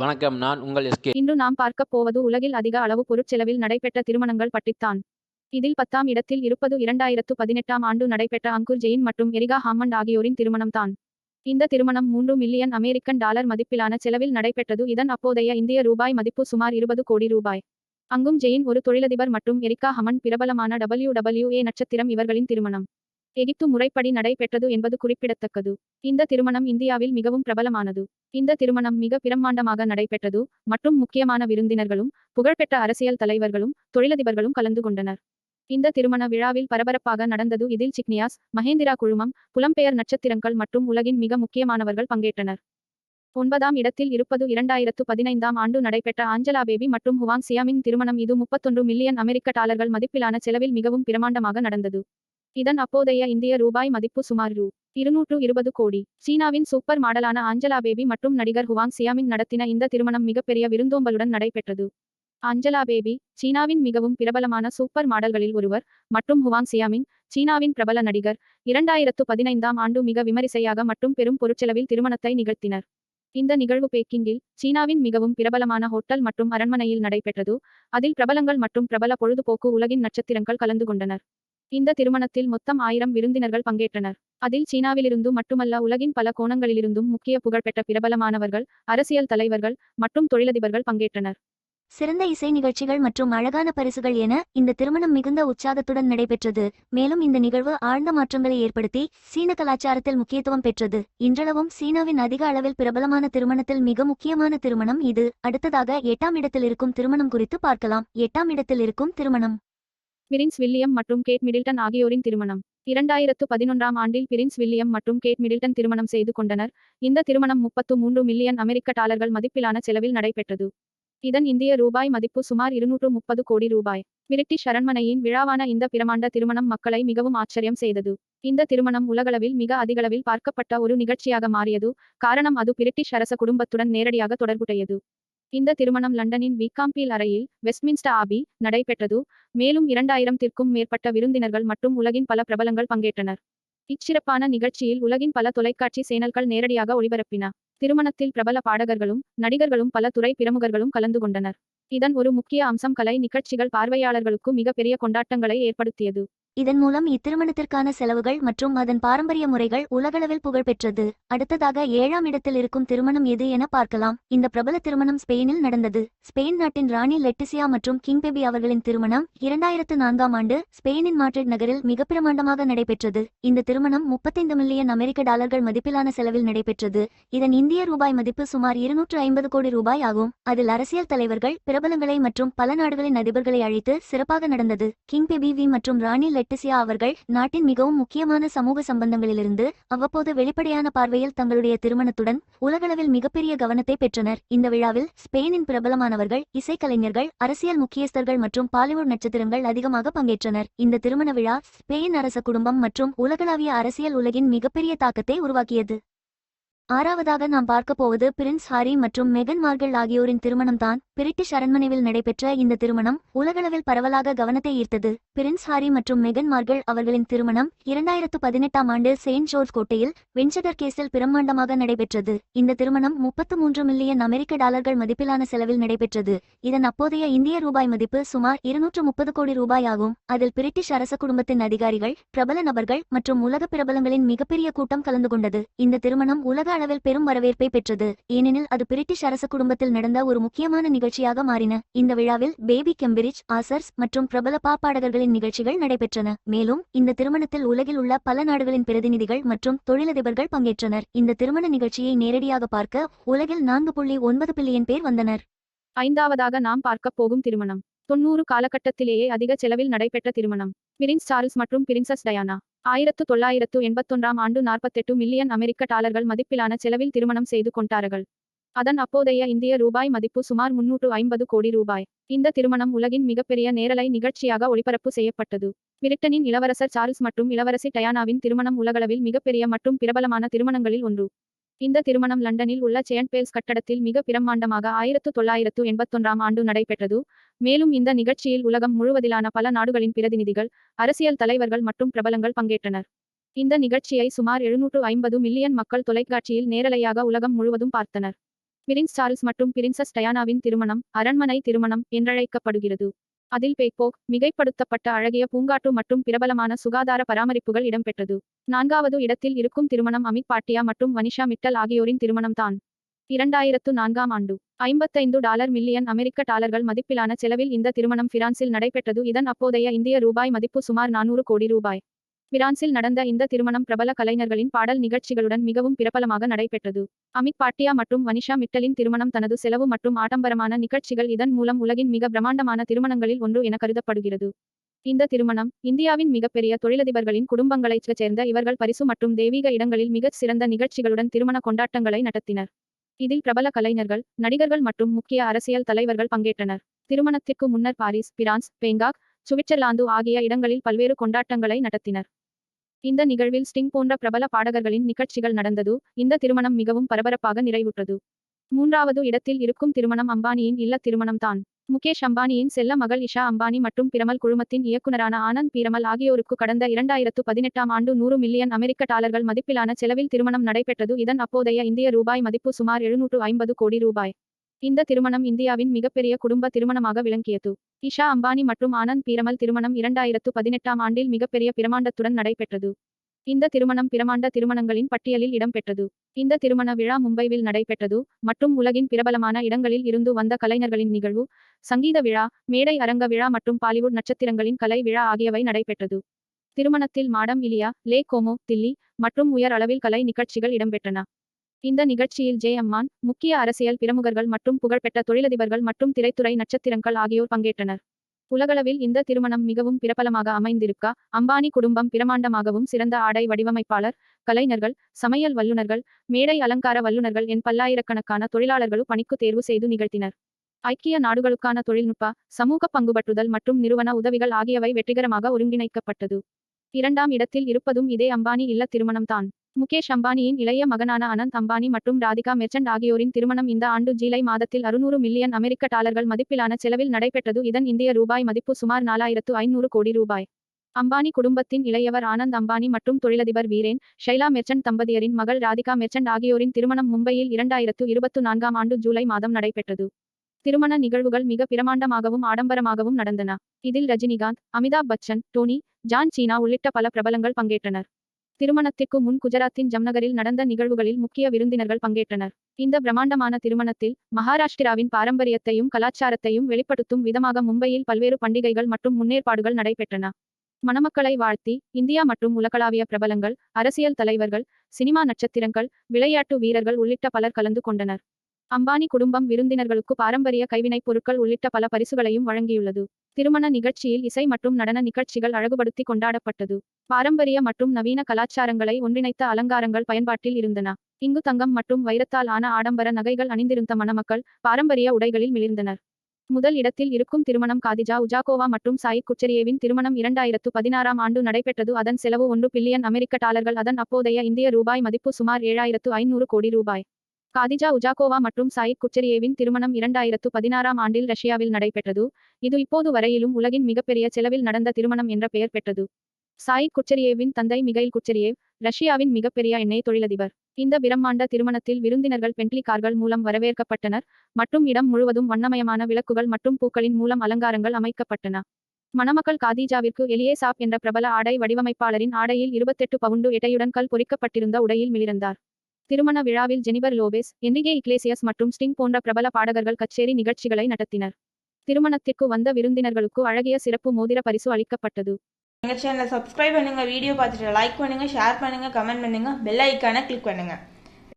வணக்கம். நான் உங்கள் எஸ்கே. இன்று நாம் பார்க்கப் போவது உலகில் அதிக அளவு பொருட்செலவில் நடைபெற்ற திருமணங்கள் பற்றித்தான். இதில் 10ஆம் இடத்தில் இருப்பது 2018ஆம் ஆண்டு நடைபெற்ற அங்குர் ஜெயின் மற்றும் எரிகா ஹாமண்ட் ஆகியோரின் திருமணம்தான். இந்த திருமணம் 3 மில்லியன் அமெரிக்கன் டாலர் மதிப்பிலான செலவில் நடைபெற்றது. இதன் அப்போதைய இந்திய ரூபாய் மதிப்பு சுமார் 20 கோடி ரூபாய். அங்கும் ஜெயின் ஒரு தொழிலதிபர் மற்றும் எரிகா ஹமண்ட் பிரபலமான WWE நட்சத்திரம். இவர்களின் திருமணம் எகிப்து முறைப்படி நடைபெற்றது என்பது குறிப்பிடத்தக்கது. இந்த திருமணம் இந்தியாவில் மிகவும் பிரபலமானது. இந்த திருமணம் மிக பிரம்மாண்டமாக நடைபெற்றது மற்றும் முக்கியமான விருந்தினர்களும் புகழ்பெற்ற அரசியல் தலைவர்களும் தொழிலதிபர்களும் கலந்து கொண்டனர். இந்த திருமண விழாவில் பரபரப்பாக நடந்தது. இதில் சிக்னியாஸ், மகேந்திரா குழுமம், புலம்பெயர் நட்சத்திரங்கள் மற்றும் உலகின் மிக முக்கியமானவர்கள் பங்கேற்றனர். 9ஆம் இடத்தில் இருப்பது 2015ஆம் ஆண்டு நடைபெற்ற ஆஞ்சலா பேபி மற்றும் ஹுவாங் சியாமின் திருமணம். இது 31 மில்லியன் அமெரிக்க டாலர்கள் மதிப்பிலான செலவில் மிகவும் பிரமாண்டமாக நடந்தது. இதன் அப்போதைய இந்திய ரூபாய் மதிப்பு சுமார் ரூ. 220 கோடி. சீனாவின் சூப்பர் மாடலான ஆஞ்சலா பேபி மற்றும் நடிகர் ஹுவாங் சியாமின் நடத்தின இந்த திருமணம் மிகப்பெரிய விருந்தோம்பலுடன் நடைபெற்றது. ஆஞ்சலா பேபி சீனாவின் மிகவும் பிரபலமான சூப்பர் மாடல்களில் ஒருவர் மற்றும் ஹுவாங் சியாமின் சீனாவின் பிரபல நடிகர். 2015ஆம் ஆண்டு மிக விமரிசையாக மற்றும் பெரும் பொருட்செலவில் திருமணத்தை நிகழ்த்தினர். இந்த நிகழ்வு பேக்கிங்கில் சீனாவின் மிகவும் பிரபலமான ஹோட்டல் மற்றும் அரண்மனையில் நடைபெற்றது. அதில் பிரபலங்கள் மற்றும் பிரபல பொழுதுபோக்கு உலகின் நட்சத்திரங்கள் கலந்து கொண்டனர். இந்த திருமணத்தில் மொத்தம் 1000 விருந்தினர்கள் பங்கேற்றனர். அதில் சீனாவிலிருந்து மட்டுமல்ல, உலகின் பல கோணங்களிலிருந்தும் முக்கிய புகழ்பெற்ற பிரபலமானவர்கள், அரசியல் தலைவர்கள் மற்றும் தொழிலதிபர்கள் பங்கேற்றனர். சிறந்த இசை நிகழ்ச்சிகள் மற்றும் அழகான பரிசுகள் என இந்த திருமணம் மிகுந்த உற்சாகத்துடன் நடைபெற்றது. மேலும் இந்த நிகழ்வு ஆழ்ந்த மாற்றங்களை ஏற்படுத்தி சீன கலாச்சாரத்தில் முக்கியத்துவம் பெற்றது. இன்றளவும் சீனாவின் அதிக அளவில் பிரபலமான திருமணத்தில் மிக முக்கியமான திருமணம் இது. அடுத்ததாக 8ஆம் இடத்தில் இருக்கும் திருமணம் குறித்து பார்க்கலாம். 8ஆம் இடத்தில் இருக்கும் திருமணம் பிரின்ஸ் வில்லியம் மற்றும் கேட் மிடில்டன் ஆகியோரின் திருமணம். 2011ஆம் ஆண்டில் பிரின்ஸ் வில்லியம் மற்றும் கேட் மிடில்டன் திருமணம் செய்து கொண்டனர். இந்த திருமணம் 33 மில்லியன் அமெரிக்க டாலர்கள் மதிப்பிலான செலவில் நடைபெற்றது. இதன் இந்திய ரூபாய் மதிப்பு சுமார் 230 கோடி ரூபாய். பிரிட்டிஷ் அரண்மனையின் விழாவான இந்த பிரமாண்ட திருமணம் மக்களை மிகவும் ஆச்சரியம் செய்தது. இந்த திருமணம் உலகளவில் மிக அதிகளவில் பார்க்கப்பட்ட ஒரு நிகழ்ச்சியாக மாறியது. காரணம் அது பிரிட்டிஷ் அரச குடும்பத்துடன் நேரடியாக தொடர்புடையது. இந்த திருமணம் லண்டனின் வீக்காம்பீல் அறையில் வெஸ்ட்மின்ஸ்டர் ஆபி நடைபெற்றது. மேலும் 2000த்திற்கும் மேற்பட்ட விருந்தினர்கள் மற்றும் உலகின் பல பிரபலங்கள் பங்கேற்றனர். இச்சிறப்பான நிகழ்ச்சியில் உலகின் பல தொலைக்காட்சி சேனல்கள் நேரடியாக ஒளிபரப்பின. திருமணத்தில் பிரபல பாடகர்களும் நடிகர்களும் பல துறை பிரமுகர்களும் கலந்து கொண்டனர். இதன் ஒரு முக்கிய அம்சம் கலை நிகழ்ச்சிகள் பார்வையாளர்களுக்கு மிக பெரிய கொண்டாட்டங்களை ஏற்படுத்தியது. இதன் மூலம் இத்திருமணத்திற்கான செலவுகள் மற்றும் அதன் பாரம்பரிய முறைகள் உலகளவில் புகழ்பெற்றது. அடுத்ததாக 7ஆம் இடத்தில் இருக்கும் திருமணம் எது என பார்க்கலாம். இந்த பிரபல திருமணம் ஸ்பெயினில் நடந்தது. ஸ்பெயின் நாட்டின் ராணி லெட்டிசியா மற்றும் கிங் பேபி அவர்களின் திருமணம் 2004ஆம் ஆண்டு ஸ்பெயினின் மாட்ரிட் நகரில் மிக பிரமாண்டமாக நடைபெற்றது. இந்த திருமணம் 35 மில்லியன் அமெரிக்க டாலர்கள் மதிப்பிலான செலவில் நடைபெற்றது. இதன் இந்திய ரூபாய் மதிப்பு சுமார் 250 கோடி ரூபாய் ஆகும். அதில் அரசியல் தலைவர்கள், பிரபலங்களை மற்றும் பல நாடுகளின் அதிபர்களை அழைத்து சிறப்பாக நடந்தது. கிங் பேபி வி மற்றும் ராணி லெட்டிசியா அவர்கள் நாட்டின் மிகவும் முக்கியமான சமூக சம்பந்தங்களிலிருந்து அவ்வப்போது வெளிப்படையான பார்வையில் தங்களுடைய திருமணத்துடன் உலகளவில் மிகப்பெரிய கவனத்தை பெற்றனர். இந்த விழாவில் ஸ்பெயினின் பிரபலமானவர்கள், இசைக்கலைஞர்கள், அரசியல் முக்கியஸ்தர்கள் மற்றும் பாலிவுட் நட்சத்திரங்கள் அதிகமாக பங்கேற்றனர். இந்த திருமண விழா ஸ்பெயின் அரச குடும்பம் மற்றும் உலகளாவிய அரசியல் உலகின் மிகப்பெரிய தாக்கத்தை உருவாக்கியது. ஆறாவதாக நாம் பார்க்க போவது பிரின்ஸ் ஹாரி மற்றும் மெகன் மார்கல் ஆகியோரின் திருமணம்தான். பிரிட்டிஷ் அரண்மனையில் நடைபெற்ற இந்த திருமணம் உலகளவில் பரவலாக கவனத்தை ஈர்த்தது. பிரின்ஸ் ஹாரி மற்றும் மெகன் மார்கல் அவர்களின் திருமணம் 2018ஆம் ஆண்டு செயின்ட் ஜோர்ஜ் கோட்டையில் வின்செஸ்டர் கேஸில் பிரம்மாண்டமாக நடைபெற்றது. இந்த திருமணம் 33 மில்லியன் அமெரிக்க டாலர்கள் மதிப்பிலான செலவில் நடைபெற்றது. இதன் அப்போதைய இந்திய ரூபாய் மதிப்பு சுமார் 230 கோடி ரூபாய் ஆகும். அதில் பிரிட்டிஷ் அரச குடும்பத்தின் அதிகாரிகள், பிரபல நபர்கள் மற்றும் உலக பிரபலங்களின் மிகப்பெரிய கூட்டம் கலந்து கொண்டது. இந்த திருமணம் உலக அளவில் பெரும் வரவேற்பை பெற்றது. ஏனெனில் அது பிரிட்டிஷ் அரச குடும்பத்தில் நடந்த ஒரு முக்கியமான நிகழ்ச்சியாக மாறின. இந்த விழாவில் பேபி கெம்பிரிட்ஜ், ஆசர்ஸ் மற்றும் பிரபல பாடகர்களின் நிகழ்ச்சிகள் நடைபெற்றன. மேலும் இந்த திருமணத்தில் உலகில் உள்ள பல நாடுகளின் பிரதிநிதிகள் மற்றும் தொழிலதிபர்கள் பங்கேற்றனர். இந்த திருமண நிகழ்ச்சியை நேரடியாக பார்க்க உலகில் 4.9 பில்லியன் பேர் வந்தனர். ஐந்தாவதாக நாம் பார்க்கப் போகும் திருமணம் 90 காலகட்டத்திலேயே அதிக செலவில் நடைபெற்ற திருமணம். பிரின்ஸ் சார்ல்ஸ் மற்றும் பிரின்சஸ் டயானா 1981ஆம் ஆண்டு 48 மில்லியன் அமெரிக்க டாலர்கள் மதிப்பிலான செலவில் திருமணம் செய்து கொண்டார்கள். அதன் அப்போதைய இந்திய ரூபாய் மதிப்பு சுமார் 350 கோடி ரூபாய். இந்த திருமணம் உலகின் மிகப்பெரிய நேரலை நிகழ்ச்சியாக ஒளிபரப்பு செய்யப்பட்டது. பிரிட்டனின் இளவரசர் சார்ல்ஸ் மற்றும் இளவரசி டயானாவின் திருமணம் உலகளவில் மிகப்பெரிய மற்றும் பிரபலமான திருமணங்களில் ஒன்று. இந்த திருமணம் லண்டனில் உள்ள செயின்ட் பேல்ஸ் கட்டடத்தில் மிக பிரம்மாண்டமாக 1981ஆம் ஆண்டு நடைபெற்றது. மேலும் இந்த நிகழ்ச்சியில் உலகம் முழுவதிலான பல நாடுகளின் பிரதிநிதிகள், அரசியல் தலைவர்கள் மற்றும் பிரபலங்கள் பங்கேற்றனர். இந்த நிகழ்ச்சியை சுமார் 750 மில்லியன் மக்கள் தொலைக்காட்சியில் நேரலையாக உலகம் முழுவதும் பார்த்தனர். பிரின்ஸ் சார்ல்ஸ் மற்றும் பிரின்சஸ் டயானாவின் திருமணம் அரண்மனை திருமணம் என்றழைக்கப்படுகிறது. அதில் பேக்போக், மிகைப்படுத்தப்பட்ட அழகிய பூங்காற்று மற்றும் பிரபலமான சுகாதார பராமரிப்புகள் இடம்பெற்றது. 4வது இடத்தில் இருக்கும் திருமணம் அமித் பாட்டியா மற்றும் வனிஷா மிட்டல் ஆகியோரின் திருமணம் தான். 2004ஆம் ஆண்டு $55 மில்லியன் அமெரிக்க டாலர்கள் மதிப்பிலான செலவில் இந்த திருமணம் பிரான்சில் நடைபெற்றது. இதன் அப்போதைய இந்திய ரூபாய் மதிப்பு சுமார் 400 கோடி ரூபாய். பிரான்சில் நடந்த இந்த திருமணம் பிரபல கலைஞர்களின் பாடல் நிகழ்ச்சிகளுடன் மிகவும் பிரபலமாக நடைபெற்றது. அமித் பாட்டியா மற்றும் வனிஷா மிட்டலின் திருமணம் தனது செலவு மற்றும் ஆடம்பரமான நிகழ்ச்சிகள் இதன் மூலம் உலகின் மிக பிரமாண்டமான திருமணங்களில் ஒன்று என கருதப்படுகிறது. இந்த திருமணம் இந்தியாவின் மிகப்பெரிய தொழிலதிபர்களின் குடும்பங்களைச் சேர்ந்த இவர்கள் பரிசு மற்றும் தெய்வீக இடங்களில் மிகச் சிறந்த நிகழ்ச்சிகளுடன் திருமண கொண்டாட்டங்களை நடத்தினர். இதில் பிரபல கலைஞர்கள், நடிகர்கள் மற்றும் முக்கிய அரசியல் தலைவர்கள் பங்கேற்றனர். திருமணத்திற்கு முன்னர் பாரிஸ், பிரான்ஸ், பேங்காக், சுவிட்சர்லாந்து ஆகிய இடங்களில் பல்வேறு கொண்டாட்டங்களை நடத்தினர். இந்த நிகழ்வில் ஸ்டிங் போன்ற பிரபல பாடகர்களின் நிகழ்ச்சிகள் நடந்தது. இந்த திருமணம் மிகவும் பரபரப்பாக நிறைவுற்றது. 3வது இடத்தில் இருக்கும் திருமணம் அம்பானியின் இல்ல திருமணம் தான். முகேஷ் அம்பானியின் செல்ல மகள் இஷா அம்பானி மற்றும் பிரமல் குழுமத்தின் இயக்குனரான ஆனந்த் பீரமல் ஆகியோருக்கு கடந்த 2018ஆம் ஆண்டு $100 மில்லியன் அமெரிக்க டாலர்கள் மதிப்பிலான செலவில் திருமணம் நடைபெற்றது. இதன் அப்போதைய இந்திய ரூபாய் மதிப்பு சுமார் 750 கோடி ரூபாய். இந்த திருமணம் இந்தியாவின் மிகப்பெரிய குடும்ப திருமணமாக விளங்கியது. இஷா அம்பானி மற்றும் ஆனந்த் பீரமல் திருமணம் 2018ஆம் ஆண்டில் மிகப்பெரிய பிரமாண்டத்துடன் நடைபெற்றது. இந்த திருமணம் பிரமாண்ட திருமணங்களின் பட்டியலில் இடம்பெற்றது. இந்த திருமண விழா மும்பைவில் நடைபெற்றது மற்றும் உலகின் பிரபலமான இடங்களில் இருந்து வந்த கலைஞர்களின் நிகழ்வு, சங்கீத விழா, மேடை அரங்க விழா மற்றும் பாலிவுட் நட்சத்திரங்களின் கலை விழா ஆகியவை நடைபெற்றது. திருமணத்தில் மாடம் இலியா, லே கோமோ, தில்லி மற்றும் உயர் அளவில் கலை நிகழ்ச்சிகள் இடம்பெற்றன. இந்த நிகழ்ச்சியில் ஜே அம்மான், முக்கிய அரசியல் பிரமுகர்கள் மற்றும் புகழ்பெற்ற தொழிலதிபர்கள் மற்றும் திரைத்துறை நட்சத்திரங்கள் ஆகியோர் பங்கேற்றனர். உலகளவில் இந்த திருமணம் மிகவும் பிரபலமாக அமைந்திருக்க, அம்பானி குடும்பம் பிரமாண்டமாகவும் சிறந்த ஆடை வடிவமைப்பாளர், கலைஞர்கள், சமையல் வல்லுநர்கள், மேடை அலங்கார வல்லுநர்கள் என் பல்லாயிரக்கணக்கான தொழிலாளர்களும் பணிக்கு தேர்வு செய்து நிகழ்த்தினர். ஐக்கிய நாடுகளுக்கான தொழில்நுட்ப, சமூக பங்குபற்றுதல் மற்றும் நிறுவன உதவிகள் ஆகியவை வெற்றிகரமாக ஒருங்கிணைக்கப்பட்டது. 2ஆம் இடத்தில் இருப்பதும் இதே அம்பானி இல்ல திருமணம் தான். முகேஷ் அம்பானியின் இளைய மகனான அனந்த் அம்பானி மற்றும் ராதிகா மெர்ச்சன்ட் ஆகியோரின் திருமணம் இந்த ஆண்டு ஜூலை மாதத்தில் $600 மில்லியன் அமெரிக்க டாலர்கள் மதிப்பிலான செலவில் நடைபெற்றது. இதன் இந்திய ரூபாய் மதிப்பு சுமார் 4500 கோடி ரூபாய். அம்பானி குடும்பத்தின் இளையவர் ஆனந்த் அம்பானி மற்றும் தொழிலதிபர் வீரேன், ஷைலா மெர்ச்சன்ட் தம்பதியரின் மகள் ராதிகா மெர்ச்சன்ட் ஆகியோரின் திருமணம் மும்பையில் 2024ஆம் ஆண்டு ஜூலை மாதம் நடைபெற்றது. திருமண நிகழ்வுகள் மிக பிரமாண்டமாகவும் ஆடம்பரமாகவும் நடந்தன. இதில் ரஜினிகாந்த், அமிதாப் பச்சன், டோனி, ஜான் சீனா உள்ளிட்ட பல பிரபலங்கள் பங்கேற்றனர். திருமணத்திற்கு முன் குஜராத்தின் ஜம்நகரில் நடந்த நிகழ்வுகளில் முக்கிய விருந்தினர்கள் பங்கேற்றனர். இந்த பிரமாண்டமான திருமணத்தில் மகாராஷ்டிராவின் பாரம்பரியத்தையும் கலாச்சாரத்தையும் வெளிப்படுத்தும் விதமாக மும்பையில் பல்வேறு பண்டிகைகள் மற்றும் முன்னேற்பாடுகள் நடைபெற்றன. மணமக்களை வாழ்த்தி இந்தியா மற்றும் உலகளாவிய பிரபலங்கள், அரசியல் தலைவர்கள், சினிமா நட்சத்திரங்கள், விளையாட்டு வீரர்கள் உள்ளிட்ட பலர் கலந்து கொண்டனர். அம்பானி குடும்பம் விருந்தினர்களுக்கு பாரம்பரிய கைவினைப் பொருட்கள் உள்ளிட்ட பல பரிசுகளையும் வழங்கியுள்ளது. திருமண நிகழ்ச்சியில் இசை மற்றும் நடன நிகழ்ச்சிகள் அழகுபடுத்தி கொண்டாடப்பட்டது. பாரம்பரிய மற்றும் நவீன கலாச்சாரங்களை ஒன்றிணைத்த அலங்காரங்கள் பயன்பாட்டில் இருந்தன. இங்கு தங்கம் மற்றும் வைரத்தால் ஆன ஆடம்பர நகைகள் அணிந்திருந்த மணமக்கள் பாரம்பரிய உடைகளில் மிளிர்ந்தனர். முதல் இடத்தில் இருக்கும் திருமணம் காதிஜா உஜாகோவா மற்றும் சாயித் குச்சரியேவின் திருமணம் 2016ஆம் ஆண்டு நடைபெற்றது. அதன் செலவு $1 பில்லியன் அமெரிக்க டாலர்கள். அதன் அப்போதைய இந்திய ரூபாய் மதிப்பு சுமார் 7500 கோடி ரூபாய். காதிஜா உஜாகோவா மற்றும் சாயித் குச்சரியேவின் திருமணம் 2016ஆம் ஆண்டில் ரஷ்யாவில் நடைபெற்றது. இது இப்போது வரையிலும் உலகின் மிகப்பெரிய செலவில் நடந்த திருமணம் என்ற பெயர் பெற்றது. சாயித் குச்சரியேவின் தந்தை மிகைல் குச்சரியேவ், ரஷ்யாவின் மிகப்பெரிய எண்ணெய் தொழிலதிபர். இந்த பிரம்மாண்ட திருமணத்தில் விருந்தினர்கள் பென்ட்லி கார்கள் மூலம் வரவேற்கப்பட்டனர் மற்றும் இடம் முழுவதும் வண்ணமயமான விளக்குகள் மற்றும் பூக்களின் மூலம் அலங்காரங்கள் அமைக்கப்பட்டன. மணமக்கள் காதிஜாவிற்கு எலியே சாப் என்ற பிரபல ஆடை வடிவமைப்பாளரின் ஆடையில் 28 பவுண்டு எடையுடன் கல் பொறிக்கப்பட்டிருந்த உடையில் மிளிர்ந்தார். திருமண விழாவில் ஜெனிபர் லோபெஸ், என்ரிகே இக்லேசியஸ் மற்றும் ஸ்டிங் போன்ற பிரபல பாடகர்கள் கச்சேரி நிகழ்ச்சிகளை நடத்தினர். திருமணத்திற்கு வந்த விருந்தினர்களுக்கு அழகிய சிறப்பு மோதிர பரிசு அளிக்கப்பட்டது. எங்கள் சேனலை சப்ஸ்கிரைப் பண்ணுங்க, வீடியோ பார்த்துட்டு லைக் பண்ணுங்க, ஷேர் பண்ணுங்க, கமெண்ட் பண்ணுங்க, பெல் ஐக்கானை கிளிக் பண்ணுங்க.